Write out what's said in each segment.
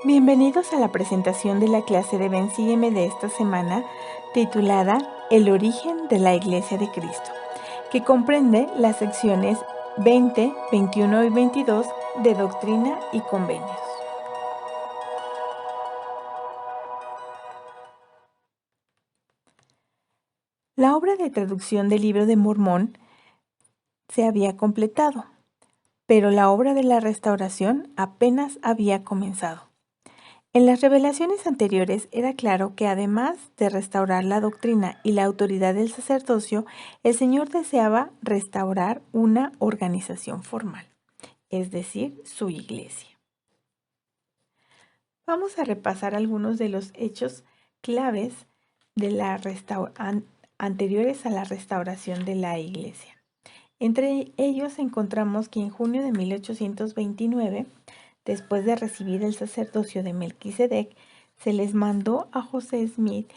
Bienvenidos a la presentación de la clase de Ven Sígueme de esta semana, titulada El origen de la Iglesia de Cristo, que comprende las secciones 20, 21 y 22 de Doctrina y Convenios. La obra de traducción del Libro de Mormón se había completado, pero la obra de la restauración apenas había comenzado. En las revelaciones anteriores era claro que además de restaurar la doctrina y la autoridad del sacerdocio, el Señor deseaba restaurar una organización formal, es decir, su iglesia. Vamos a repasar algunos de los hechos claves de la anteriores a la restauración de la iglesia. Entre ellos encontramos que en junio de 1829, después de recibir el sacerdocio de Melquisedec, se les mandó a José Smith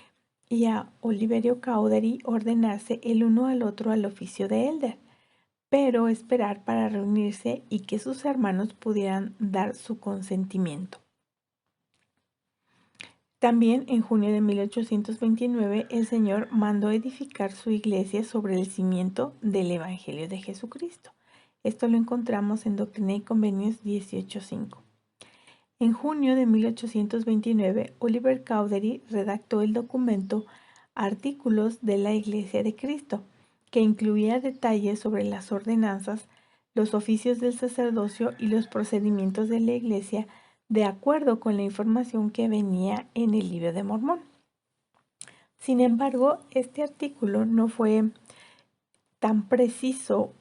y a Oliverio Cowdery ordenarse el uno al otro al oficio de elder, pero esperar para reunirse y que sus hermanos pudieran dar su consentimiento. También en junio de 1829 el Señor mandó edificar su iglesia sobre el cimiento del Evangelio de Jesucristo. Esto lo encontramos en Doctrina y Convenios 18.5. En junio de 1829, Oliver Cowdery redactó el documento Artículos de la Iglesia de Cristo, que incluía detalles sobre las ordenanzas, los oficios del sacerdocio y los procedimientos de la Iglesia, de acuerdo con la información que venía en el Libro de Mormón. Sin embargo, este artículo no fue tan preciso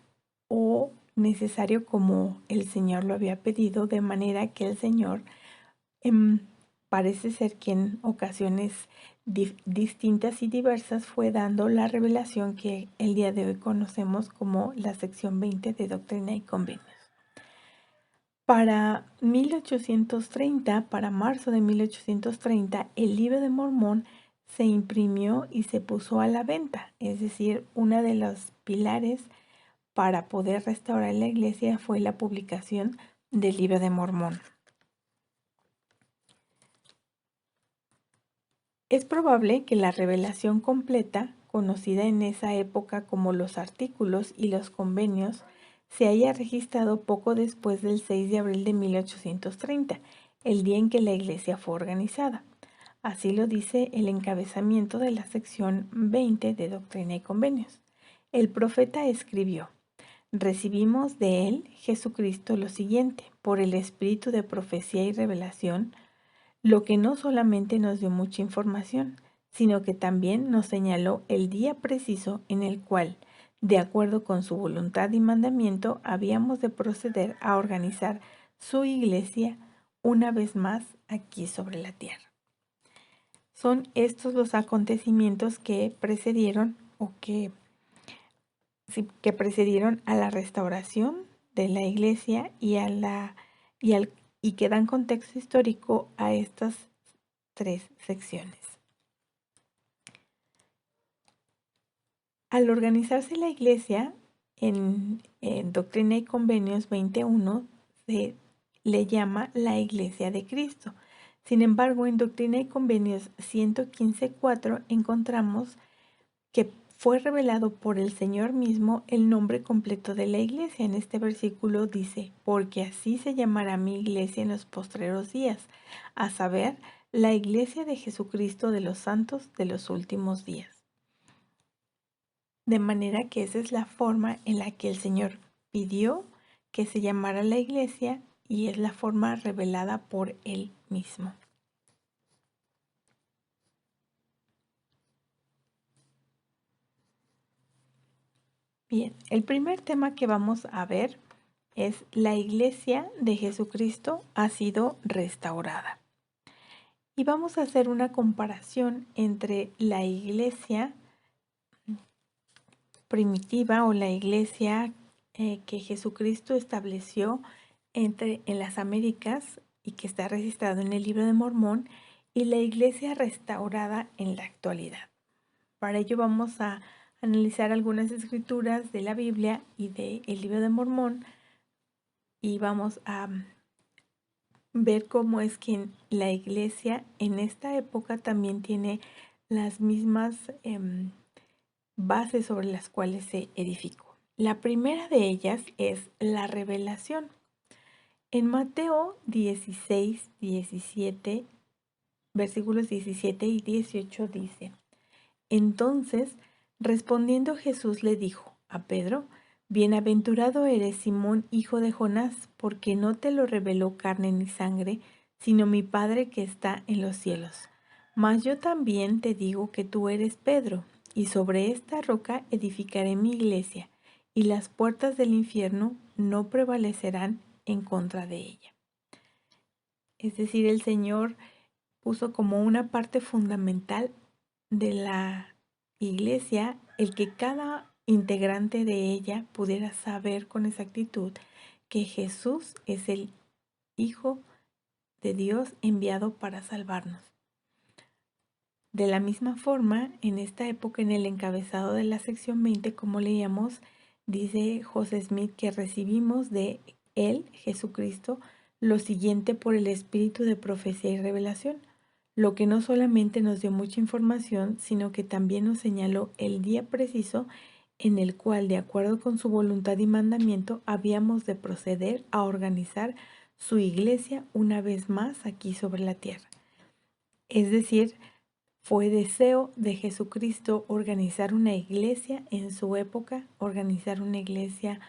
o necesario como el Señor lo había pedido, de manera que el Señor parece ser que en ocasiones distintas y diversas fue dando la revelación que el día de hoy conocemos como la sección 20 de Doctrina y Convenios. Para 1830, para marzo de 1830, el Libro de Mormón se imprimió y se puso a la venta, es decir, uno de los pilares para poder restaurar la iglesia fue la publicación del Libro de Mormón. Es probable que la revelación completa, conocida en esa época como los artículos y los convenios, se haya registrado poco después del 6 de abril de 1830, el día en que la iglesia fue organizada. Así lo dice el encabezamiento de la sección 20 de Doctrina y Convenios. El profeta escribió: recibimos de él, Jesucristo, lo siguiente, por el espíritu de profecía y revelación, lo que no solamente nos dio mucha información, sino que también nos señaló el día preciso en el cual, de acuerdo con su voluntad y mandamiento, habíamos de proceder a organizar su iglesia una vez más aquí sobre la tierra. Son estos los acontecimientos que precedieron a la restauración de la iglesia y que dan contexto histórico a estas tres secciones. Al organizarse la iglesia en Doctrina y Convenios 21 se le llama la Iglesia de Cristo. Sin embargo, en Doctrina y Convenios 115.4 encontramos que fue revelado por el Señor mismo el nombre completo de la iglesia. En este versículo dice: porque así se llamará mi iglesia en los postreros días, a saber, la iglesia de Jesucristo de los santos de los últimos días. De manera que esa es la forma en la que el Señor pidió que se llamara la iglesia y es la forma revelada por Él mismo. Bien, el primer tema que vamos a ver es: la iglesia de Jesucristo ha sido restaurada. Y vamos a hacer una comparación entre la iglesia primitiva o la iglesia que Jesucristo estableció en las Américas y que está registrado en el Libro de Mormón, y la iglesia restaurada en la actualidad. Para ello vamos a analizar algunas escrituras de la Biblia y del Libro de Mormón y vamos a ver cómo es que la iglesia en esta época también tiene las mismas bases sobre las cuales se edificó. La primera de ellas es la revelación. En Mateo 16, 17, versículos 17 y 18 dice: Entonces, respondiendo Jesús le dijo a Pedro: Bienaventurado eres, Simón, hijo de Jonás, porque no te lo reveló carne ni sangre, sino mi Padre que está en los cielos. Mas yo también te digo que tú eres Pedro, y sobre esta roca edificaré mi iglesia, y las puertas del infierno no prevalecerán en contra de ella. Es decir, el Señor puso como una parte fundamental de la iglesia el que cada integrante de ella pudiera saber con exactitud que Jesús es el Hijo de Dios enviado para salvarnos. De la misma forma, en esta época, en el encabezado de la sección 20, como leíamos, dice José Smith que recibimos de él, Jesucristo, lo siguiente por el espíritu de profecía y revelación, lo que no solamente nos dio mucha información, sino que también nos señaló el día preciso en el cual, de acuerdo con su voluntad y mandamiento, habíamos de proceder a organizar su iglesia una vez más aquí sobre la tierra. Es decir, fue deseo de Jesucristo organizar una iglesia en su época, organizar una iglesia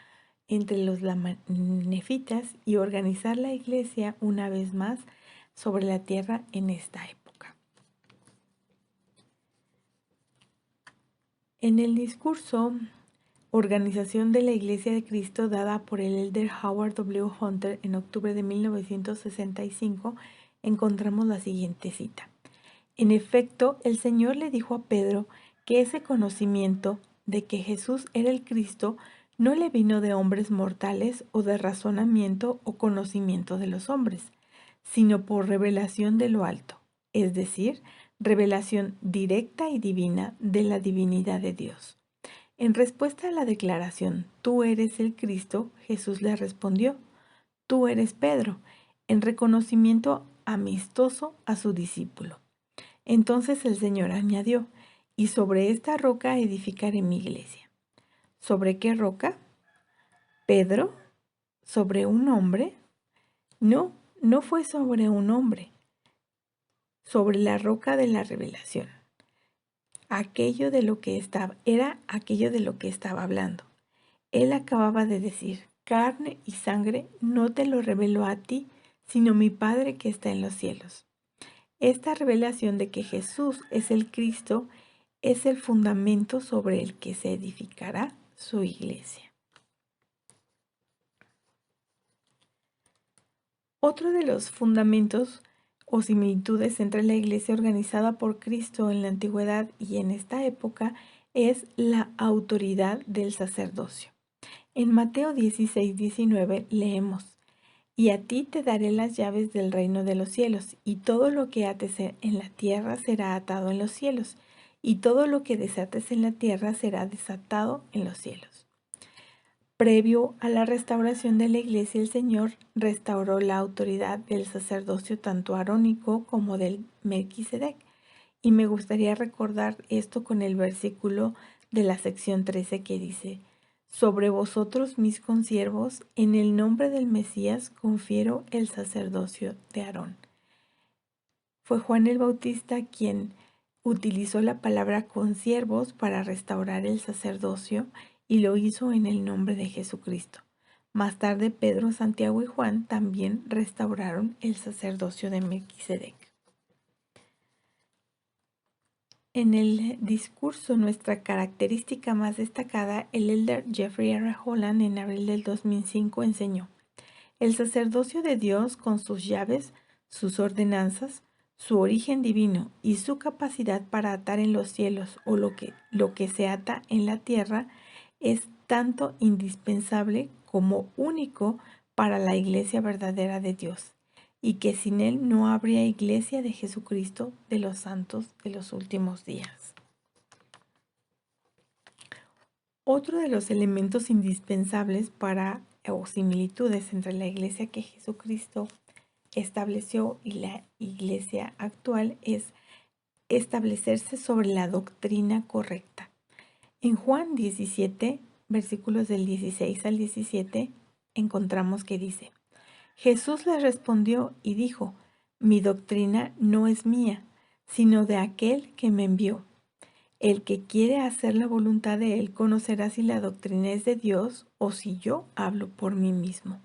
entre los nefitas y organizar la iglesia una vez más sobre la tierra en esta época. En el discurso Organización de la Iglesia de Cristo dada por el elder Howard W. Hunter en octubre de 1965, encontramos la siguiente cita. En efecto, el Señor le dijo a Pedro que ese conocimiento de que Jesús era el Cristo no le vino de hombres mortales o de razonamiento o conocimiento de los hombres, sino por revelación de lo alto, es decir, revelación directa y divina de la divinidad de Dios. En respuesta a la declaración, tú eres el Cristo, Jesús le respondió, tú eres Pedro, en reconocimiento amistoso a su discípulo. Entonces el Señor añadió, y sobre esta roca edificaré mi iglesia. ¿Sobre qué roca? ¿Pedro? ¿Sobre un hombre? No, no fue sobre un hombre, sobre la roca de la revelación. Era aquello de lo que estaba hablando. Él acababa de decir, carne y sangre no te lo reveló a ti, sino mi Padre que está en los cielos. Esta revelación de que Jesús es el Cristo es el fundamento sobre el que se edificará su iglesia. Otro de los fundamentos o similitudes entre la iglesia organizada por Cristo en la antigüedad y en esta época es la autoridad del sacerdocio. En Mateo 16, 19 leemos, y a ti te daré las llaves del reino de los cielos, y todo lo que ates en la tierra será atado en los cielos, y todo lo que desates en la tierra será desatado en los cielos. Previo a la restauración de la iglesia, el Señor restauró la autoridad del sacerdocio tanto arónico como del Melquisedec. Y me gustaría recordar esto con el versículo de la sección 13 que dice, sobre vosotros mis consiervos, en el nombre del Mesías confiero el sacerdocio de Aarón. Fue Juan el Bautista quien utilizó la palabra consiervos para restaurar el sacerdocio y lo hizo en el nombre de Jesucristo. Más tarde Pedro, Santiago y Juan también restauraron el sacerdocio de Melquisedec. En el discurso, nuestra característica más destacada, el elder Jeffrey R. Holland en abril del 2005 enseñó: el sacerdocio de Dios con sus llaves, sus ordenanzas, su origen divino y su capacidad para atar en los cielos o lo que se ata en la tierra es tanto indispensable como único para la iglesia verdadera de Dios, y que sin él no habría iglesia de Jesucristo de los santos de los últimos días. Otro de los elementos indispensables o similitudes entre la iglesia que Jesucristo estableció y la iglesia actual es establecerse sobre la doctrina correcta. En Juan 17, versículos del 16 al 17, encontramos que dice: Jesús les respondió y dijo: Mi doctrina no es mía, sino de aquel que me envió. El que quiere hacer la voluntad de él conocerá si la doctrina es de Dios o si yo hablo por mí mismo.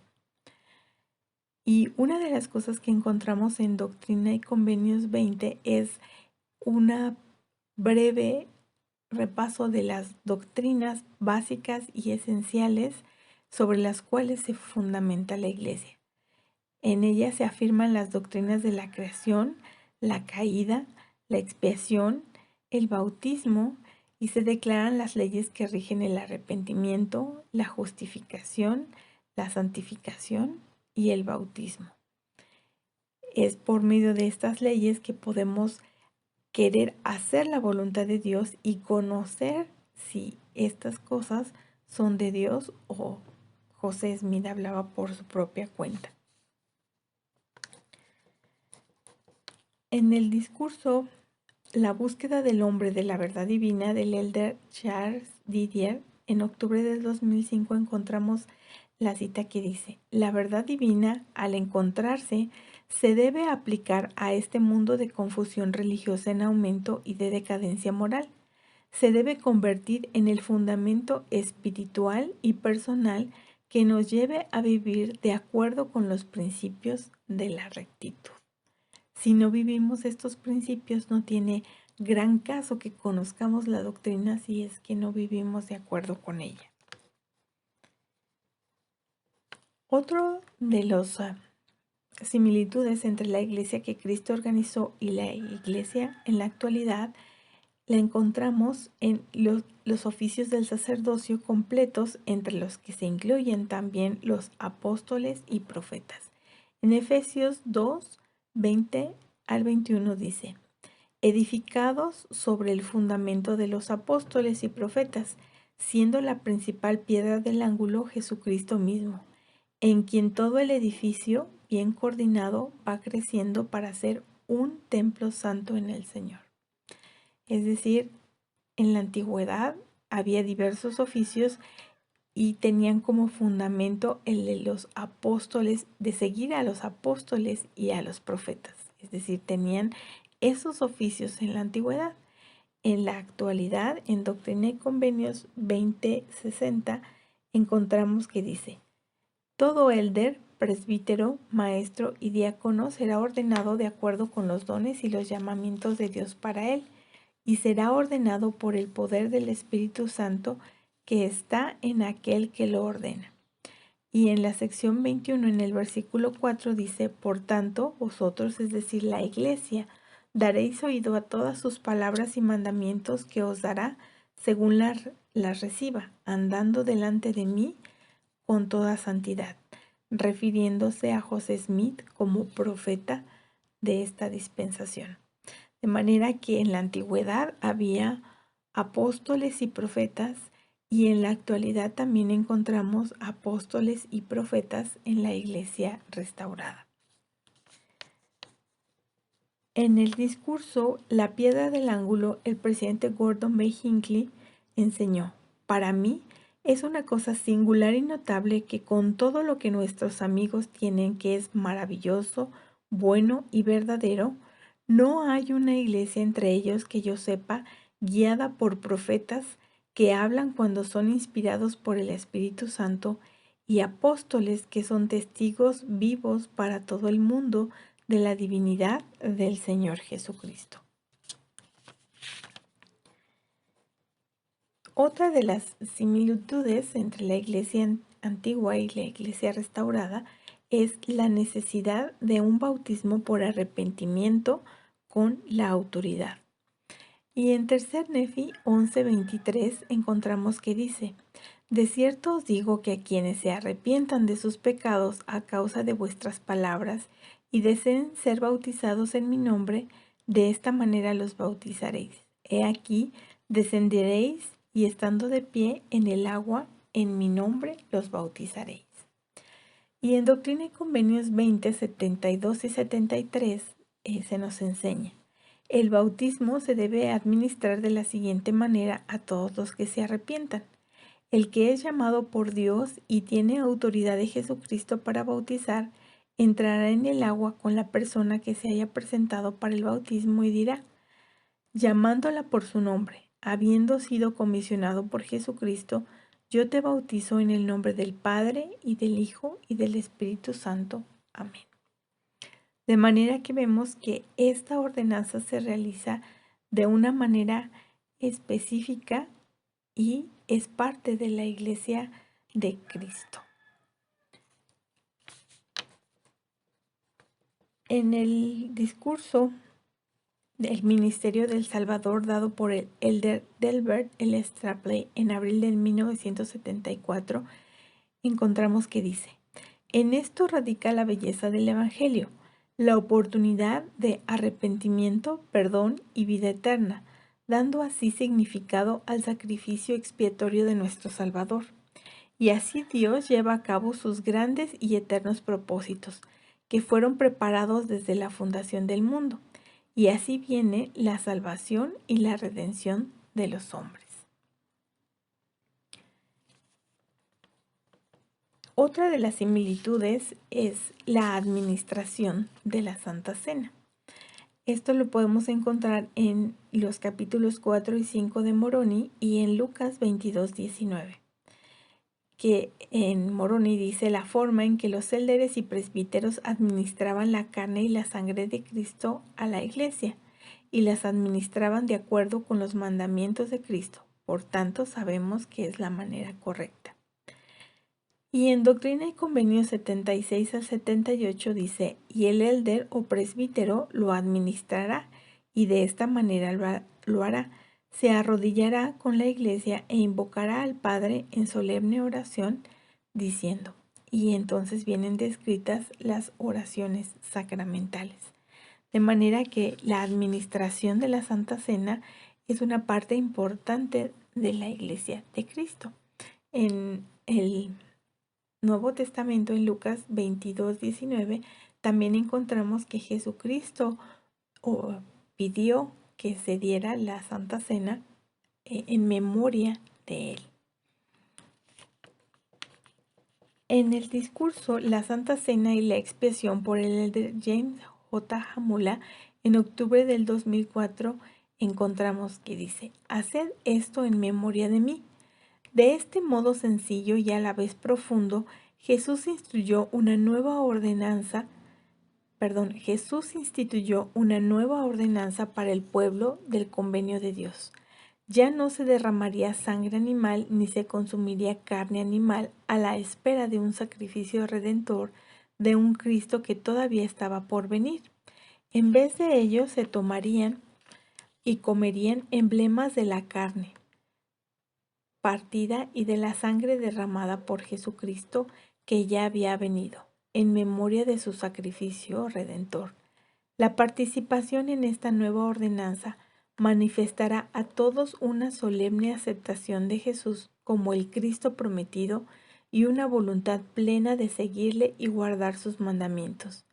Y una de las cosas que encontramos en Doctrina y Convenios 20 es una breve repaso de las doctrinas básicas y esenciales sobre las cuales se fundamenta la Iglesia. En ella se afirman las doctrinas de la creación, la caída, la expiación, el bautismo, y se declaran las leyes que rigen el arrepentimiento, la justificación, la santificación y el bautismo. Es por medio de estas leyes que podemos querer hacer la voluntad de Dios y conocer si estas cosas son de Dios o José Smith hablaba por su propia cuenta. En el discurso La búsqueda del hombre de la verdad divina del elder Charles Didier, en octubre del 2005 encontramos la cita que dice: La verdad divina, al encontrarse, se debe aplicar a este mundo de confusión religiosa en aumento y de decadencia moral. Se debe convertir en el fundamento espiritual y personal que nos lleve a vivir de acuerdo con los principios de la rectitud. Si no vivimos estos principios, no tiene gran caso que conozcamos la doctrina si es que no vivimos de acuerdo con ella. Otro de los similitudes entre la iglesia que Cristo organizó y la iglesia en la actualidad la encontramos en los oficios del sacerdocio completos, entre los que se incluyen también los apóstoles y profetas. En Efesios 2, 20 al 21 dice: edificados sobre el fundamento de los apóstoles y profetas, siendo la principal piedra del ángulo Jesucristo mismo, en quien todo el edificio, bien coordinado, va creciendo para ser un templo santo en el Señor. Es decir, en la antigüedad había diversos oficios y tenían como fundamento el de los apóstoles, de seguir a los apóstoles y a los profetas. Es decir, tenían esos oficios en la antigüedad. En la actualidad, en Doctrina y Convenios 2060, encontramos que dice: todo elder, presbítero, maestro y diácono será ordenado de acuerdo con los dones y los llamamientos de Dios para él, y será ordenado por el poder del Espíritu Santo que está en aquel que lo ordena. Y en la sección 21, en el versículo 4, dice: por tanto, vosotros, es decir, la iglesia, daréis oído a todas sus palabras y mandamientos que os dará según las reciba, andando delante de mí con toda santidad, refiriéndose a José Smith como profeta de esta dispensación. De manera que en la antigüedad había apóstoles y profetas, y en la actualidad también encontramos apóstoles y profetas en la iglesia restaurada. En el discurso La piedra del ángulo, el presidente Gordon B. Hinckley enseñó: para mí es una cosa singular y notable que con todo lo que nuestros amigos tienen que es maravilloso, bueno y verdadero, no hay una iglesia entre ellos que yo sepa, guiada por profetas que hablan cuando son inspirados por el Espíritu Santo, y apóstoles que son testigos vivos para todo el mundo de la divinidad del Señor Jesucristo. Otra de las similitudes entre la iglesia antigua y la iglesia restaurada es la necesidad de un bautismo por arrepentimiento con la autoridad. Y en Tercer Nefi 11:23 encontramos que dice: de cierto os digo que a quienes se arrepientan de sus pecados a causa de vuestras palabras y deseen ser bautizados en mi nombre, de esta manera los bautizaréis. He aquí, descenderéis y estando de pie en el agua, en mi nombre los bautizaréis. Y en Doctrina y Convenios 20, 72 y 73 se nos enseña: el bautismo se debe administrar de la siguiente manera a todos los que se arrepientan. El que es llamado por Dios y tiene autoridad de Jesucristo para bautizar, entrará en el agua con la persona que se haya presentado para el bautismo y dirá, llamándola por su nombre, habiendo sido comisionado por Jesucristo, yo te bautizo en el nombre del Padre y del Hijo y del Espíritu Santo. Amén. De manera que vemos que esta ordenanza se realiza de una manera específica y es parte de la Iglesia de Cristo. En el discurso del Ministerio del Salvador dado por el elder Delbert L. Strapley en abril de 1974, encontramos que dice: en esto radica la belleza del Evangelio, la oportunidad de arrepentimiento, perdón y vida eterna, dando así significado al sacrificio expiatorio de nuestro Salvador. Y así Dios lleva a cabo sus grandes y eternos propósitos, que fueron preparados desde la fundación del mundo. Y así viene la salvación y la redención de los hombres. Otra de las similitudes es la administración de la Santa Cena. Esto lo podemos encontrar en los capítulos 4 y 5 de Moroni y en Lucas 22, 19. Que en Moroni dice la forma en que los élderes y presbíteros administraban la carne y la sangre de Cristo a la iglesia, y las administraban de acuerdo con los mandamientos de Cristo. Por tanto, sabemos que es la manera correcta. Y en Doctrina y Convenios 76 al 78 dice, y el élder o presbítero lo administrará, y de esta manera lo hará. Se arrodillará con la iglesia e invocará al Padre en solemne oración, diciendo, y entonces vienen descritas las oraciones sacramentales. De manera que la administración de la Santa Cena es una parte importante de la Iglesia de Cristo. En el Nuevo Testamento, en Lucas 22, 19, también encontramos que Jesucristo pidió que se diera la Santa Cena en memoria de él. En el discurso La Santa Cena y la expiación por el elder James J. Hamula, en octubre del 2004, encontramos que dice, haced esto en memoria de mí. De este modo sencillo y a la vez profundo, Jesús instituyó una nueva ordenanza para el pueblo del convenio de Dios. Ya no se derramaría sangre animal ni se consumiría carne animal a la espera de un sacrificio redentor de un Cristo que todavía estaba por venir. En vez de ello se tomarían y comerían emblemas de la carne partida y de la sangre derramada por Jesucristo que ya había venido, en memoria de su sacrificio redentor. La participación en esta nueva ordenanza manifestará a todos una solemne aceptación de Jesús como el Cristo prometido y una voluntad plena de seguirle y guardar sus mandamientos.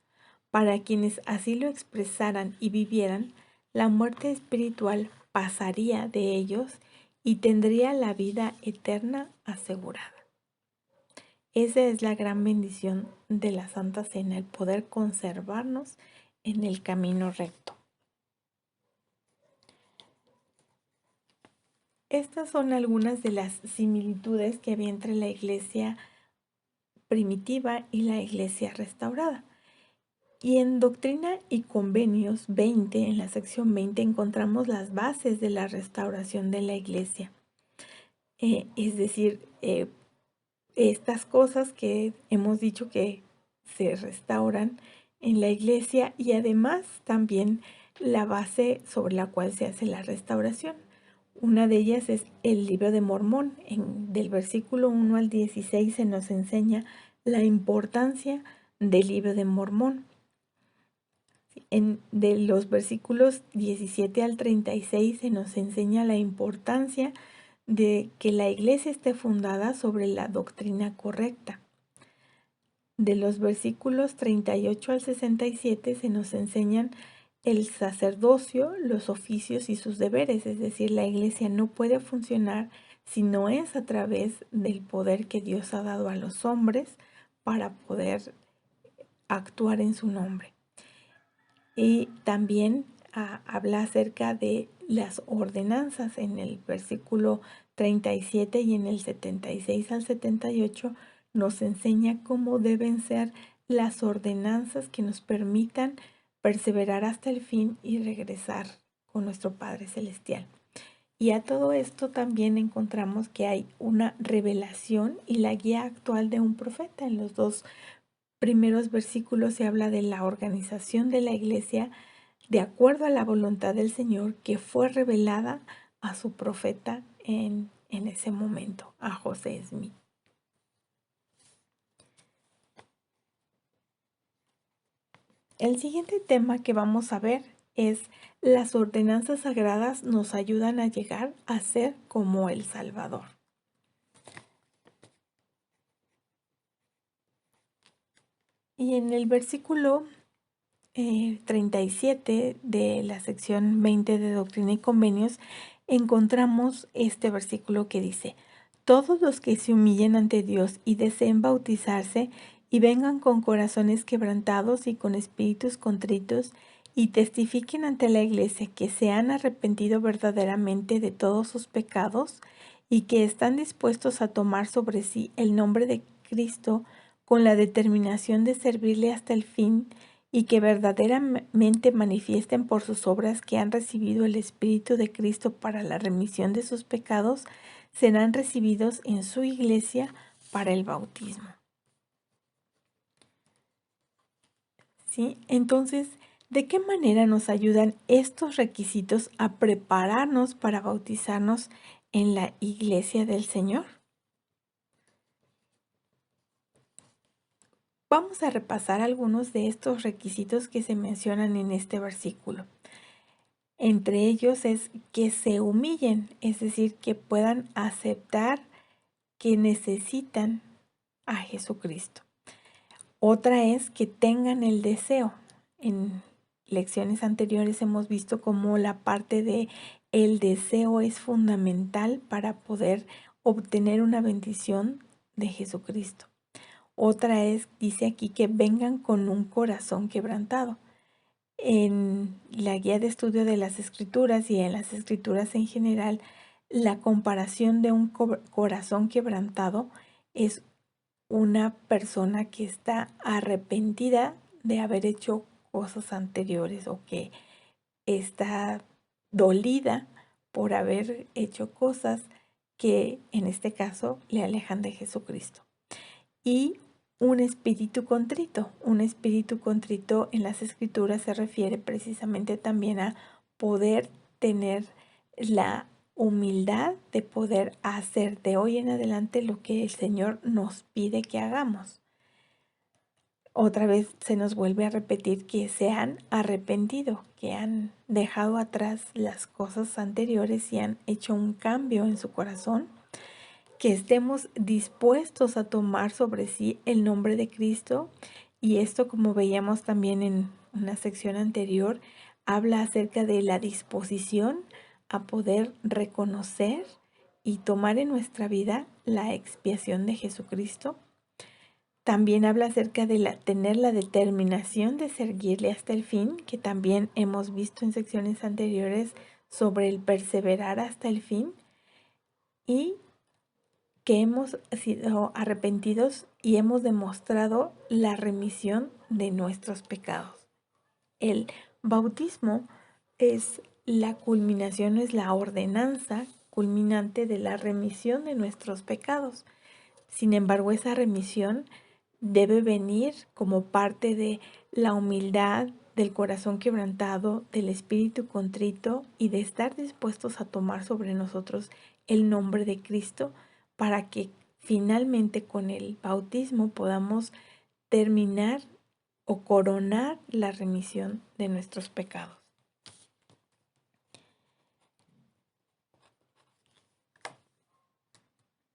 Para quienes así lo expresaran y vivieran, la muerte espiritual pasaría de ellos y tendría la vida eterna asegurada. Esa es la gran bendición de la Santa Cena, el poder conservarnos en el camino recto. Estas son algunas de las similitudes que había entre la iglesia primitiva y la iglesia restaurada. Y en Doctrina y Convenios 20, en la sección 20, encontramos las bases de la restauración de la iglesia. Es decir, estas cosas que hemos dicho que se restauran en la iglesia y además también la base sobre la cual se hace la restauración. Una de ellas es el Libro de Mormón. Del versículo 1 al 16 se nos enseña la importancia del Libro de Mormón. De los versículos 17 al 36 se nos enseña la importancia de que la iglesia esté fundada sobre la doctrina correcta. De los versículos 38 al 67 se nos enseñan el sacerdocio, los oficios y sus deberes, es decir, la iglesia no puede funcionar si no es a través del poder que Dios ha dado a los hombres para poder actuar en su nombre. Y también habla acerca de las ordenanzas en el versículo 37 y en el 76 al 78 nos enseña cómo deben ser las ordenanzas que nos permitan perseverar hasta el fin y regresar con nuestro Padre Celestial. Y a todo esto también encontramos que hay una revelación y la guía actual de un profeta. En los dos primeros versículos se habla de la organización de la iglesia de acuerdo a la voluntad del Señor que fue revelada a su profeta en ese momento, a José Smith. El siguiente tema que vamos a ver es las ordenanzas sagradas nos ayudan a llegar a ser como el Salvador. Y en el versículo 37 de la sección 20 de Doctrina y Convenios encontramos este versículo que dice: todos los que se humillen ante Dios y deseen bautizarse y vengan con corazones quebrantados y con espíritus contritos y testifiquen ante la iglesia que se han arrepentido verdaderamente de todos sus pecados y que están dispuestos a tomar sobre sí el nombre de Cristo con la determinación de servirle hasta el fin, y que verdaderamente manifiesten por sus obras que han recibido el Espíritu de Cristo para la remisión de sus pecados, serán recibidos en su iglesia para el bautismo. ¿Sí? Entonces, ¿de qué manera nos ayudan estos requisitos a prepararnos para bautizarnos en la iglesia del Señor? Vamos a repasar algunos de estos requisitos que se mencionan en este versículo. Entre ellos es que se humillen, es decir, que puedan aceptar que necesitan a Jesucristo. Otra es que tengan el deseo. En lecciones anteriores hemos visto cómo la parte de el deseo es fundamental para poder obtener una bendición de Jesucristo. Otra es, dice aquí, que vengan con un corazón quebrantado. En la guía de estudio de las escrituras y en las escrituras en general, la comparación de un corazón quebrantado es una persona que está arrepentida de haber hecho cosas anteriores o que está dolida por haber hecho cosas que en este caso le alejan de Jesucristo. Y un espíritu contrito. Un espíritu contrito en las escrituras se refiere precisamente también a poder tener la humildad de poder hacer de hoy en adelante lo que el Señor nos pide que hagamos. Otra vez se nos vuelve a repetir que se han arrepentido, que han dejado atrás las cosas anteriores y han hecho un cambio en su corazón, que estemos dispuestos a tomar sobre sí el nombre de Cristo. Y esto, como veíamos también en una sección anterior, habla acerca de la disposición a poder reconocer y tomar en nuestra vida la expiación de Jesucristo. También habla acerca de tener la determinación de seguirle hasta el fin, que también hemos visto en secciones anteriores sobre el perseverar hasta el fin, y que hemos sido arrepentidos y hemos demostrado la remisión de nuestros pecados. El bautismo es la culminación, es la ordenanza culminante de la remisión de nuestros pecados. Sin embargo, esa remisión debe venir como parte de la humildad, del corazón quebrantado, del espíritu contrito y de estar dispuestos a tomar sobre nosotros el nombre de Cristo para que finalmente con el bautismo podamos terminar o coronar la remisión de nuestros pecados.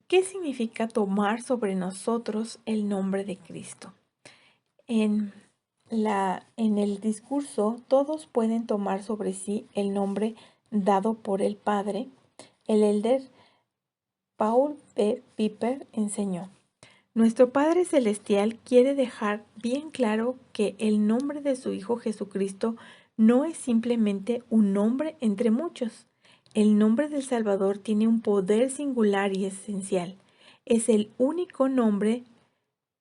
¿Qué significa tomar sobre nosotros el nombre de Cristo? En, en el discurso, todos pueden tomar sobre sí el nombre dado por el Padre. El elder Paul B. Piper enseñó: nuestro Padre Celestial quiere dejar bien claro que el nombre de su Hijo Jesucristo no es simplemente un nombre entre muchos. El nombre del Salvador tiene un poder singular y esencial. Es el único nombre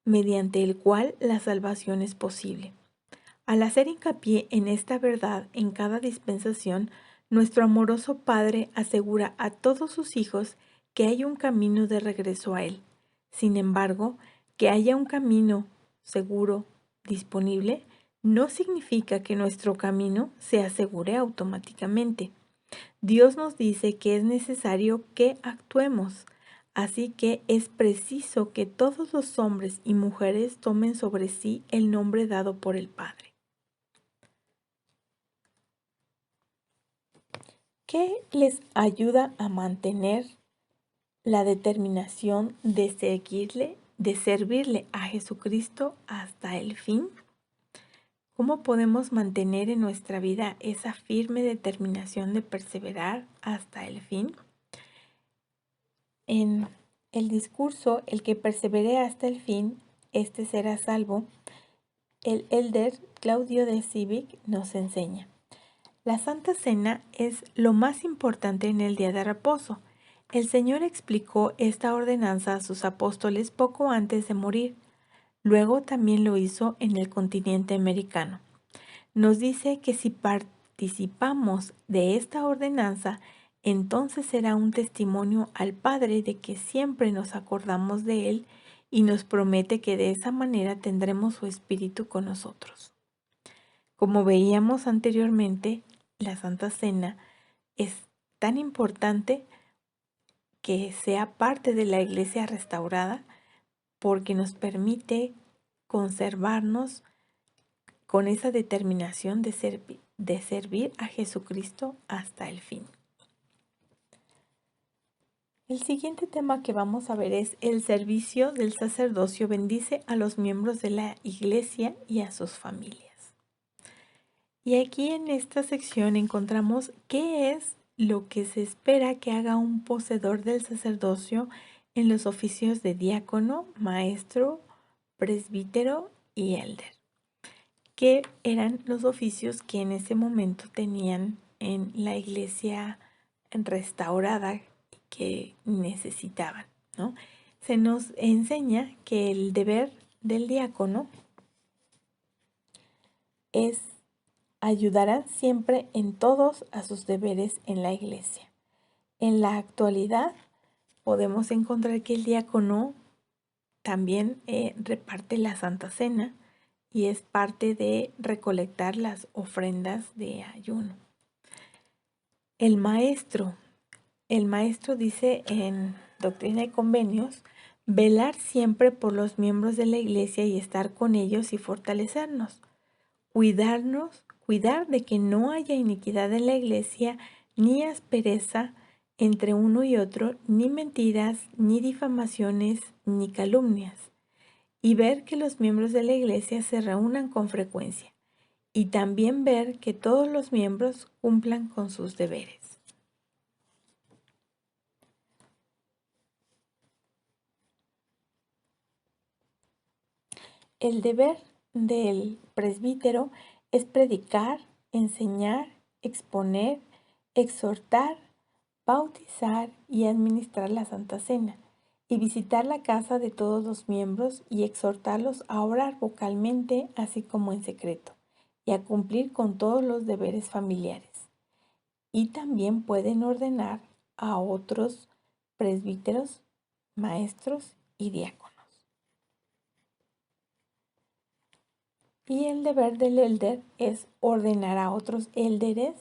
mediante el cual la salvación es posible. Al hacer hincapié en esta verdad en cada dispensación, nuestro amoroso Padre asegura a todos sus hijos que hay un camino de regreso a Él. Sin embargo, que haya un camino seguro disponible no significa que nuestro camino se asegure automáticamente. Dios nos dice que es necesario que actuemos, así que es preciso que todos los hombres y mujeres tomen sobre sí el nombre dado por el Padre. ¿Qué les ayuda a mantener la determinación de servirle a Jesucristo hasta el fin? ¿Cómo podemos mantener en nuestra vida esa firme determinación de perseverar hasta el fin? En el discurso, el que persevere hasta el fin, este será salvo, el elder Claudio de Civic nos enseña: la Santa Cena es lo más importante en el día de reposo. El Señor explicó esta ordenanza a sus apóstoles poco antes de morir. Luego también lo hizo en el continente americano. Nos dice que si participamos de esta ordenanza, entonces será un testimonio al Padre de que siempre nos acordamos de Él, y nos promete que de esa manera tendremos su Espíritu con nosotros. Como veíamos anteriormente, la Santa Cena es tan importante que sea parte de la Iglesia restaurada porque nos permite conservarnos con esa determinación de servir a Jesucristo hasta el fin. El siguiente tema que vamos a ver es el servicio del sacerdocio bendice a los miembros de la Iglesia y a sus familias. Y aquí en esta sección encontramos qué es lo que se espera que haga un poseedor del sacerdocio en los oficios de diácono, maestro, presbítero y elder, que eran los oficios que en ese momento tenían en la iglesia restaurada que necesitaban, ¿no? Se nos enseña que el deber del diácono es ayudar siempre en todos a sus deberes en la iglesia. En la actualidad podemos encontrar que el diácono también reparte la Santa Cena y es parte de recolectar las ofrendas de ayuno. El maestro dice en Doctrina y Convenios: velar siempre por los miembros de la iglesia y estar con ellos y fortalecernos. Cuidar de que no haya iniquidad en la iglesia, ni aspereza entre uno y otro, ni mentiras, ni difamaciones, ni calumnias. Y ver que los miembros de la iglesia se reúnan con frecuencia. Y también ver que todos los miembros cumplan con sus deberes. El deber del presbítero es predicar, enseñar, exponer, exhortar, bautizar y administrar la Santa Cena, y visitar la casa de todos los miembros y exhortarlos a orar vocalmente, así como en secreto, y a cumplir con todos los deberes familiares. Y también pueden ordenar a otros presbíteros, maestros y diáconos. Y el deber del elder es ordenar a otros élderes,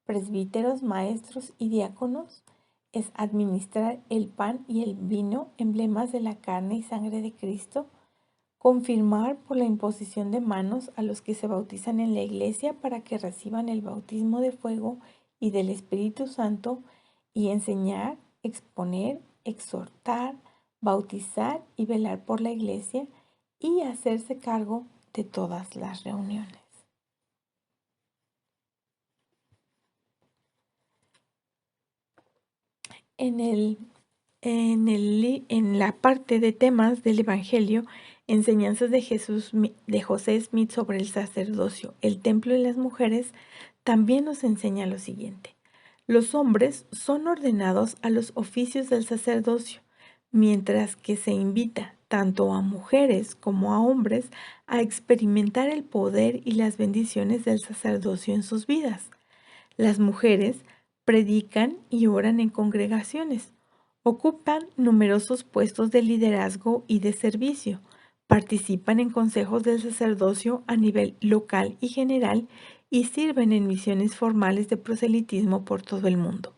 presbíteros, maestros y diáconos, es administrar el pan y el vino, emblemas de la carne y sangre de Cristo, confirmar por la imposición de manos a los que se bautizan en la iglesia para que reciban el bautismo de fuego y del Espíritu Santo, y enseñar, exponer, exhortar, bautizar y velar por la iglesia, y hacerse cargo de todas las reuniones. En la parte de temas del Evangelio, enseñanzas de José Smith sobre el sacerdocio, el templo y las mujeres, también nos enseña lo siguiente. Los hombres son ordenados a los oficios del sacerdocio, mientras que se invita tanto a mujeres como a hombres a experimentar el poder y las bendiciones del sacerdocio en sus vidas. Las mujeres predican y oran en congregaciones, ocupan numerosos puestos de liderazgo y de servicio, participan en consejos del sacerdocio a nivel local y general y sirven en misiones formales de proselitismo por todo el mundo.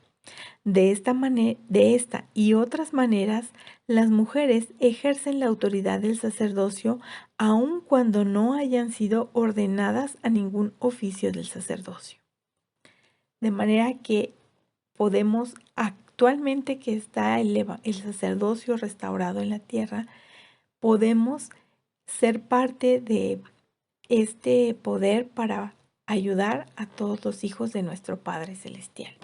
De esta y otras maneras, las mujeres ejercen la autoridad del sacerdocio aun cuando no hayan sido ordenadas a ningún oficio del sacerdocio. De manera que podemos, actualmente que está el sacerdocio restaurado en la tierra, podemos ser parte de este poder para ayudar a todos los hijos de nuestro Padre Celestial.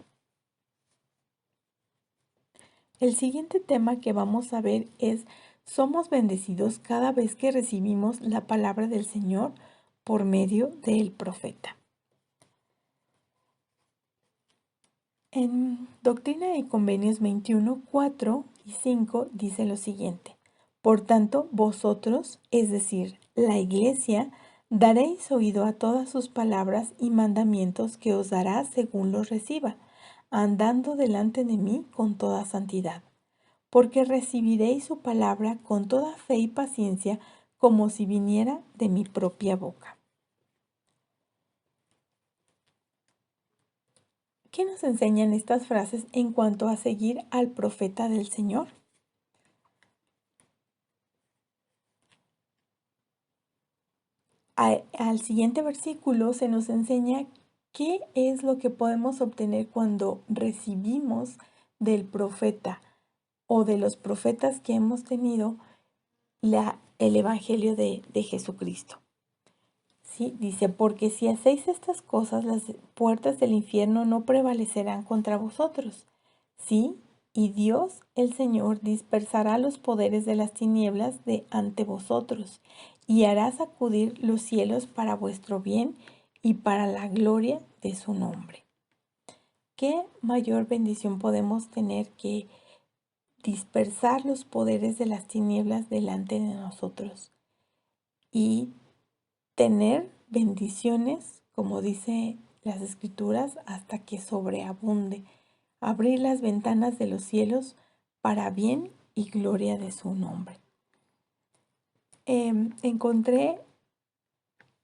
El siguiente tema que vamos a ver es: somos bendecidos cada vez que recibimos la palabra del Señor por medio del profeta. En Doctrina y Convenios 21, 4 y 5 dice lo siguiente: por tanto, vosotros, es decir, la Iglesia, daréis oído a todas sus palabras y mandamientos que os dará según los reciba, andando delante de mí con toda santidad, porque recibiréis su palabra con toda fe y paciencia, como si viniera de mi propia boca. ¿Qué nos enseñan estas frases en cuanto a seguir al profeta del Señor? Al siguiente versículo se nos enseña qué es lo que podemos obtener cuando recibimos del profeta o de los profetas que hemos tenido el Evangelio de Jesucristo. Sí, dice: porque si hacéis estas cosas, las puertas del infierno no prevalecerán contra vosotros. Sí, y Dios, el Señor, dispersará los poderes de las tinieblas de ante vosotros, y hará sacudir los cielos para vuestro bien y para la gloria de su nombre. ¿Qué mayor bendición podemos tener que dispersar los poderes de las tinieblas delante de nosotros y tener bendiciones, como dice las Escrituras, hasta que sobreabunde, abrir las ventanas de los cielos para bien y gloria de su nombre? Encontré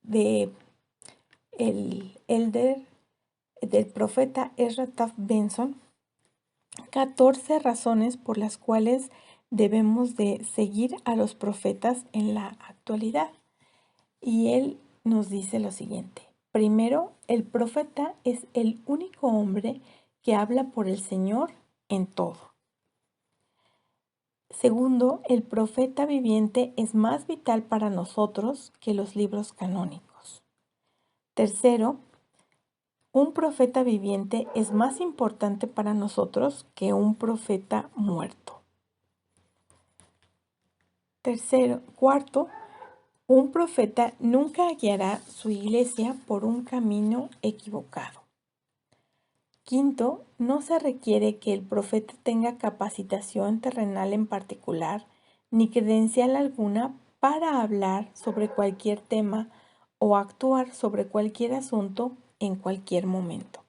del profeta Ezra Taft Benson 14 razones por las cuales debemos de seguir a los profetas en la actualidad. Y él nos dice lo siguiente: primero, el profeta es el único hombre que habla por el Señor en todo. Segundo, el profeta viviente es más vital para nosotros que los libros canónicos. Tercero, un profeta viviente es más importante para nosotros que un profeta muerto. Cuarto, un profeta nunca guiará su iglesia por un camino equivocado. Quinto, no se requiere que el profeta tenga capacitación terrenal en particular, ni credencial alguna para hablar sobre cualquier tema o actuar sobre cualquier asunto en cualquier momento.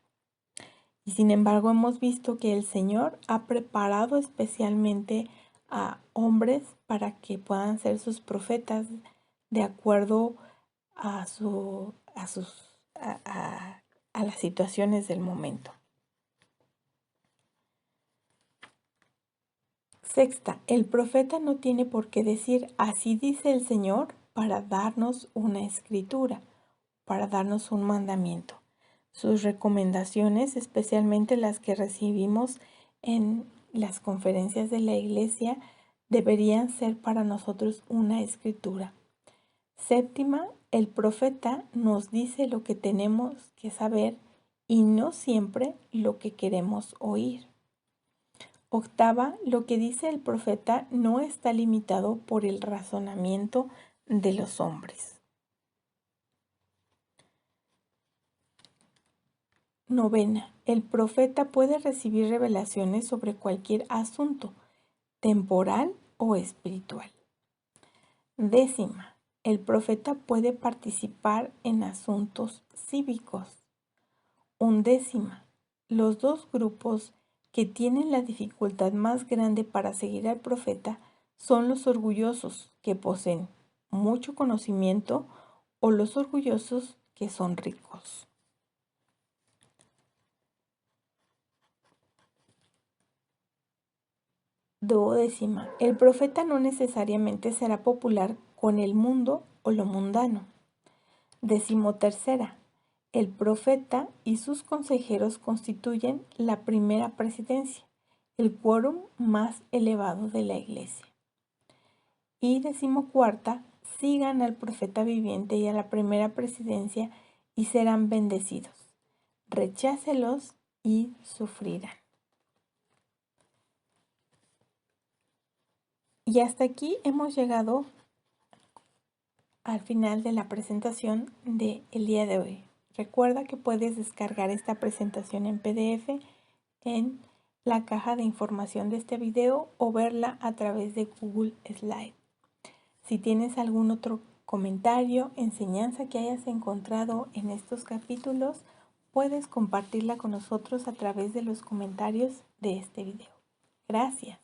Y sin embargo, hemos visto que el Señor ha preparado especialmente a hombres para que puedan ser sus profetas de acuerdo a las situaciones del momento. Sexta, el profeta no tiene por qué decir así dice el Señor para darnos una escritura, para darnos un mandamiento. Sus recomendaciones, especialmente las que recibimos en las conferencias de la iglesia, deberían ser para nosotros una escritura. Séptima, El profeta nos dice lo que tenemos que saber y no siempre lo que queremos oír. Octava, lo que dice el profeta no está limitado por el razonamiento de los hombres. Novena, el profeta puede recibir revelaciones sobre cualquier asunto, temporal o espiritual. Décima, el profeta puede participar en asuntos cívicos. Undécima, los dos grupos que tienen la dificultad más grande para seguir al profeta son los orgullosos, que poseen mucho conocimiento, o los orgullosos que son ricos. Duodécima, el profeta no necesariamente será popular con el mundo o lo mundano. Decimotercera, el profeta y sus consejeros constituyen la primera presidencia, el quórum más elevado de la iglesia. Y decimocuarta, sigan al profeta viviente y a la primera presidencia y serán bendecidos. Rechácelos y sufrirán. Y hasta aquí hemos llegado al final de la presentación del día de hoy. Recuerda que puedes descargar esta presentación en PDF en la caja de información de este video o verla a través de Google Slide. Si tienes algún otro comentario, enseñanza que hayas encontrado en estos capítulos, puedes compartirla con nosotros a través de los comentarios de este video. Gracias.